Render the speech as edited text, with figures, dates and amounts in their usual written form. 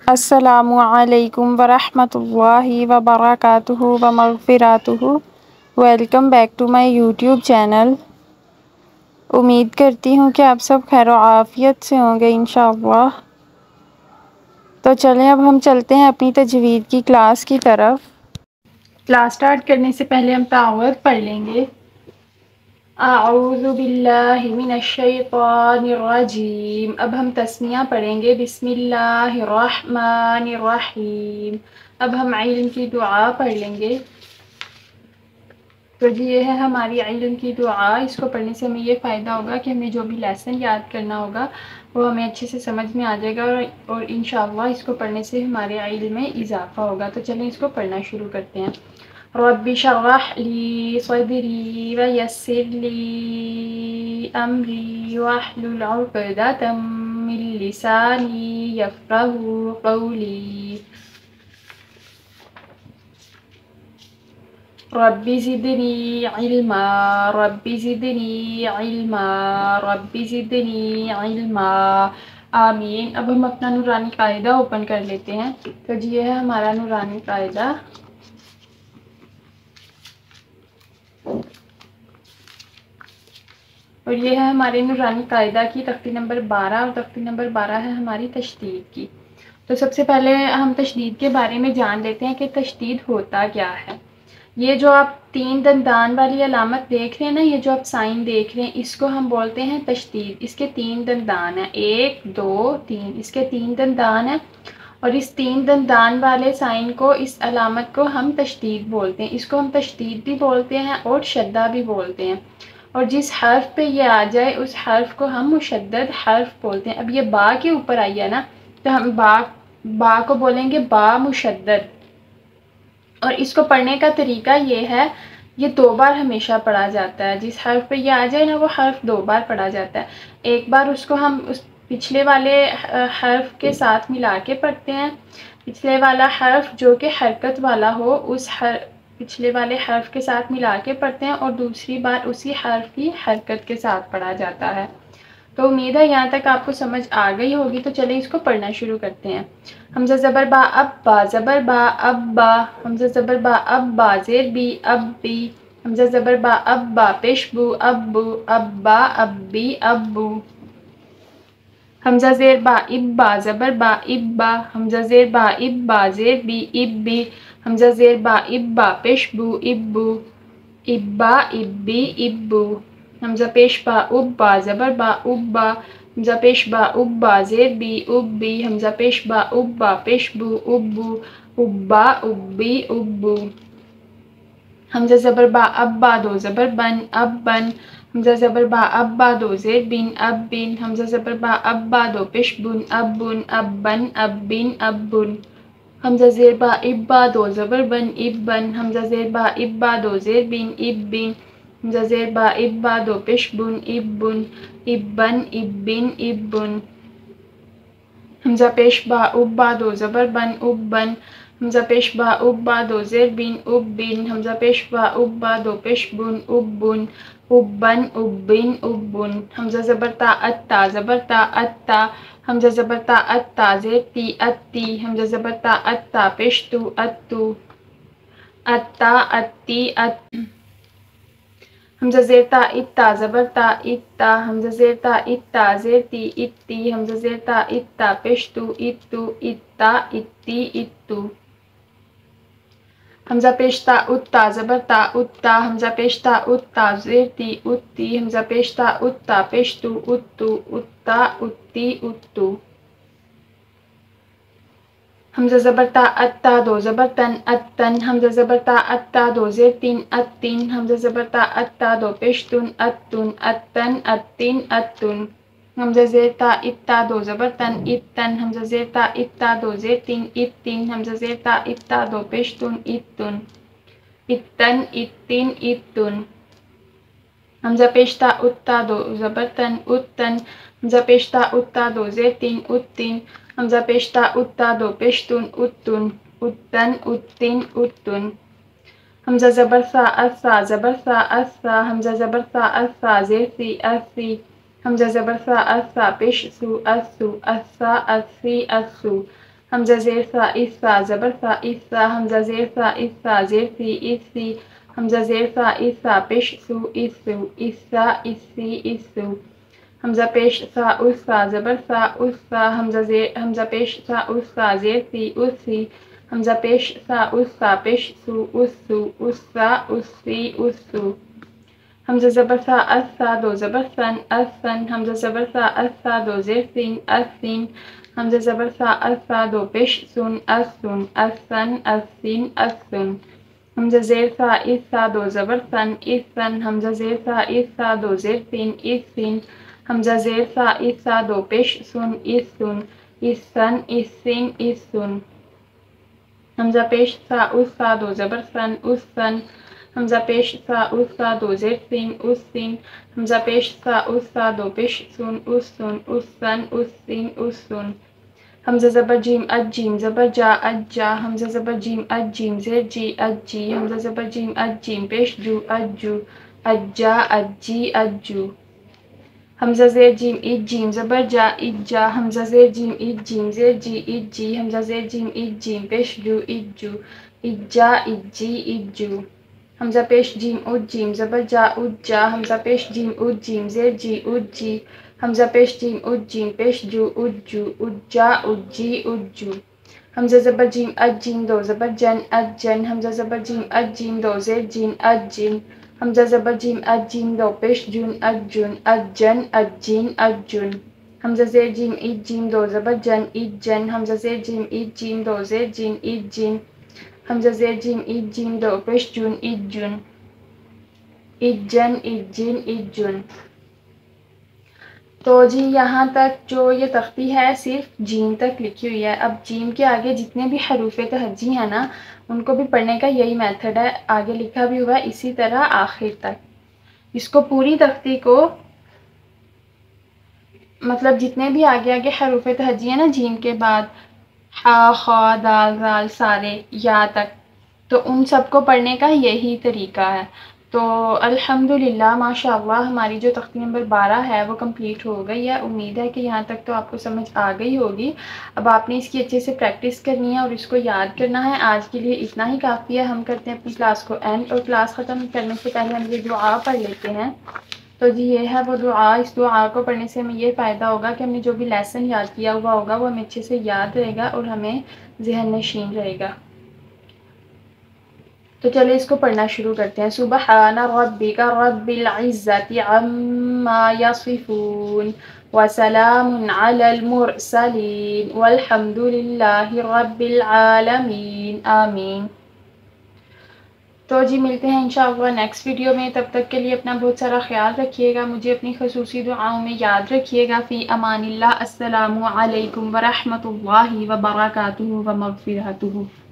السلام علیکم ورحمۃ اللہ وبرکاتہ ومغفراتہ۔ Welcome back to my YouTube channel. امید کرتی ہوں کہ آپ سب خیر و عافیت سے ہوں گے انشاءاللہ۔ تو چلیں اب ہم چلتے ہیں اپنی تجوید کی کلاس کی طرف۔ کلاس سٹارٹ کرنے سے پہلے ہم تعوذ پڑھ لیں گے۔ اعوذ باللہ من الشیطان الرجیم۔ اب ہم تسمیہ پڑھیں گے، بسم اللہ الرحمن الرحیم۔ اب ہم علم کی دعا پڑھ لیں گے۔ تو یہ ہے ہماری علم کی دعا۔ اس کو پڑھنے سے ہمیں یہ فائدہ ہوگا کہ ہمیں جو بھی لیسن یاد کرنا ہوگا وہ ہمیں اچھے سے سمجھ میں آ جائے گا، اور انشاءاللہ اس کو پڑھنے سے ہمارے علم میں اضافہ ہوگا۔ تو چلیں اس کو پڑھنا شروع کرتے ہیں۔ رب اشرح لی صدری ویسر لی امری واحلل عقدۃ من لسانی یفقہوا قولی۔ رب زدنی علما رب زدنی علما رب زدنی علما آمین۔ اب ہم اپنا نورانی قاعدہ اوپن کر لیتے ہیں۔ تو یہ ہے ہمارا نورانی قاعدہ۔ اور یہ ہے ہمارے نورانی قاعدہ کی تختی نمبر 12، اور تختی نمبر 12 ہے ہماری تشدید کی۔ تو سب سے پہلے ہم تشدید کے بارے میں جان لیتے ہیں کہ تشدید ہوتا کیا ہے۔ یہ جو آپ 3 دندان والی علامت دیکھ رہے ہیں نا، یہ جو آپ سائن دیکھ رہے ہیں، اس کو ہم بولتے ہیں تشدید۔ اس کے 3 دندان ہیں، 1 2 3، اس کے 3 دندان ہیں، اور اس 3 دندان والے سائن کو، اس علامت کو ہم تشدید بولتے ہیں۔ اس کو ہم تشدید بھی بولتے ہیں اور شدہ بھی بولتے ہیں، اور جس حرف پہ یہ آ جائے اس حرف کو ہم مشدد حرف بولتے ہیں۔ اب یہ با کے اوپر آئی ہے نا، تو ہم با کو بولیں گے با مشدد۔ اور اس کو پڑھنے کا طریقہ یہ ہے، یہ 2 بار ہمیشہ پڑھا جاتا ہے۔ جس حرف پہ یہ آ جائے نا، وہ حرف 2 بار پڑھا جاتا ہے۔ ایک بار اس کو ہم اس پچھلے والے حرف کے ساتھ ملا کے پڑھتے ہیں۔ پچھلے والا حرف جو کہ حرکت والا ہو، اس پچھلے والے حرف کے ساتھ ملا کے پڑھتے ہیں، اور دوسری بار اسی حرف کی حرکت کے ساتھ پڑھا جاتا ہے۔ تو امید ہے یہاں تک آپ کو سمجھ آ گئی ہوگی۔ تو چلیں اس کو پڑھنا شروع کرتے ہیں۔ حمزہ زبر با اب با زبر با اب با، حمزہ زبر با اب با زیر بی اب بی، حمزہ زبر با اب با پیش بو اب بو اب با اب بی اب بو، حمزہ زیر با اب با زبر با اب با، حمزہ زیر با اب با زیر بی اب بی، حمزہ زیر با اب با پیش بو اب بو اب با اب بی اب بو، حمزہ پیش با اب با زبر با اب با، حمزہ پیش با اب با زیر بی اب بی، حمزہ پیش با اب با پیش بو اب بو اب با اب بی اب بو، حمزہ زبر با اب با دو زبر بن اب بن، حمزہ زبر با اب با دو زیر بن اب بن، حمزہ زبر با اب با دو پیش بن اب بن اب بن اب بن اب بن، حمزہ زیر با اب با دو زبر بن اب بن، حمزہ زیر با اب با دو زیر بن اب بن، حمزہ زیر با اب با دو پیش بن اب بن اب بن اب بن اب بن، حمزہ پیش با اب با دو زبر بن اب بن، حمزہ پیش با اب با دو زیر بن اب بن، حمزہ پیش با اب با دو پیش بن اب بن اب بن اب بن اب بن، حمزہ زبر تا ات تا زبر تا ات تا، حمزہ زبر تا ات تا زیر تی ات تی، حمزہ زبر تا ات تا پیش تو ات تو، ات تا ات تی ات، حمزہ زیر تا ات تا زبر تا ات تا، حمزہ زیر تا ات تا زیر تی ات تی، حمزہ زیر تا ات تا پیش تو ات تو ات تا ات تی ات تو، حمزہ پیش تا ات تا زبر تا ات تا، حمزہ پیش تا ات تا زیر تی ات تی، حمزہ پیش تا ات تا پیش تو ات تو ات تا ات تی ات تو، حمزہ زبر تا ات تا دو زبر تن ات تن، حمزہ زبر تا ات تا دو زیر تین ات تین، حمزہ زبر تا ات تا دو پیش تن ات تن ات تن ات تین ات تن، حمزہ زیر تا ات تا دو زبر تن ات تن، حمزہ زیر تا ات تا دو زیر تین ات تین، حمزہ زیر تا ات تا دو پیش تن ات تن ات تن ات تین ات تن، حمزہ پیش تا ات تا دو زبر تن ات تن، حمزہ پیش تا ات تا دو زیر تین ات تین، حمزہ پیش تا ات تا دو پیش تن ات تن ات تن ات تین ات تن، حمزہ زبر سا اس سا زبر سا اس سا، حمزہ زبر سا اس سا زیر سی اس سی، حمزہ زبر سا اس سا پیش سو اس سو اس سا اس سی اس سو، حمزہ زیر سا اس سا زبر سا اس سا حمزہ زیر سا اس سا زیر سی اس سی حمزہ زیر سا اس سا پیش سو اس سو اس سا اس سی اس سو حمزہ پیش سا اس سا زبر سا اس سا حمزہ پیش سا اس سا زیر سی اس سی حمزہ پیش سا اس سا پیش سو اس سا اس سی اس سو حمزہ زبر سا اس سا دو زبر سن اس سن حمزہ زبر سا اس سا دو زیر سین اس سین حمزہ زبر سا اس سا دو پیش سن اس سن اس سن اس سین اس سن حمزہ زیر سا اس سا دو زبر سن اس سن حمزہ زیر سا اس سا دو زیر سین اس سین حمزہ زیر سا اس سا دو پیش سن اس سن اس سن اس سین اس سن حمزہ پیش سا اس سا دو زبر سن اس سن حمزہ پیش سا اس سا دو زیر سین اس سین حمزہ پیش سا اس سا دو پیش سن اس سن اس سن اس سین اس سن حمزہ زبر جیم اج جیم زبر جا اج جا حمزہ زبر جیم اج جیم زیر جی اج جی حمزہ زبر جیم اج جیم پیش جو اج جو اج جا اج جی اج جو حمزہ زیر جیم اج جیم زبر جا اج جا حمزہ زیر جیم اج جیم زیر جی اج جی حمزہ زیر جیم اج جیم پیش جو اج جو اج جا اج جی اج جو حمزہ پیش جیم اج جیم زبر جا اج جا حمزہ پیش جیم اج جیم زیر جی اج جی حمزہ پیش جیم اج جیم پیش جو اج جو اج جا اج جی اج جو حمزہ زبر جیم اج جیم دو زبر جن اج جن حمزہ زبر جیم اج جیم دو زیر جین اج جین حمزہ زبر جیم اج جیم دو پیش جن اج جن اج جن اج جین اج جن حمزہ زیر جیم اج جیم دو زبر جن اج جن حمزہ زیر جیم اج جیم دو زیر جین اج جین حمزہ زیر جیم اج جیم دو پیش جن اج جن اج جن اج جین اج جن تو جی یہاں تک جو یہ تختی ہے صرف جیم تک لکھی ہوئی ہے. اب جیم کے آگے جتنے بھی حروف تہجی ہیں نا ان کو بھی پڑھنے کا یہی میتھڈ ہے. آگے لکھا بھی ہوا ہے اسی طرح آخر تک. اس کو پوری تختی کو مطلب جتنے بھی آگے حروف تہجی ہیں نا جیم کے بعد ہا خا دال زال سارے یا تک تو ان سب کو پڑھنے کا یہی طریقہ ہے. تو الحمدللہ ماشاءاللہ ہماری جو تختی نمبر 12 ہے وہ کمپلیٹ ہو گئی ہے. امید ہے کہ یہاں تک تو آپ کو سمجھ آ گئی ہوگی. اب آپ نے اس کی اچھے سے پریکٹس کرنی ہے اور اس کو یاد کرنا ہے. آج کے لیے اتنا ہی کافی ہے. ہم کرتے ہیں اپنی کلاس کو اینڈ اور کلاس ختم کرنے سے پہلے ہم یہ دعا پڑھ لیتے ہیں. تو جی یہ ہے وہ دعا. اس دعا کو پڑھنے سے ہمیں یہ فائدہ ہوگا کہ ہم نے جو بھی لیسن یاد کیا ہوا ہوگا وہ ہمیں اچھے سے یاد رہے گا اور ہمیں ذہن نشین رہے گا. تو چلے اس کو پڑھنا شروع کرتے ہیں. سبحان ربک رب العزت عما یصفون وسلام علی المرسلین والحمد للہ رب العالمین آمین. تو جی ملتے ہیں انشاءاللہ نیکسٹ ویڈیو میں. تب تک کے لیے اپنا بہت سارا خیال رکھیے گا. مجھے اپنی خصوصی دعاؤں میں یاد رکھیے گا. فی امان اللہ. السلام علیکم ورحمۃ اللہ وبرکاتہ ومغفرتہ.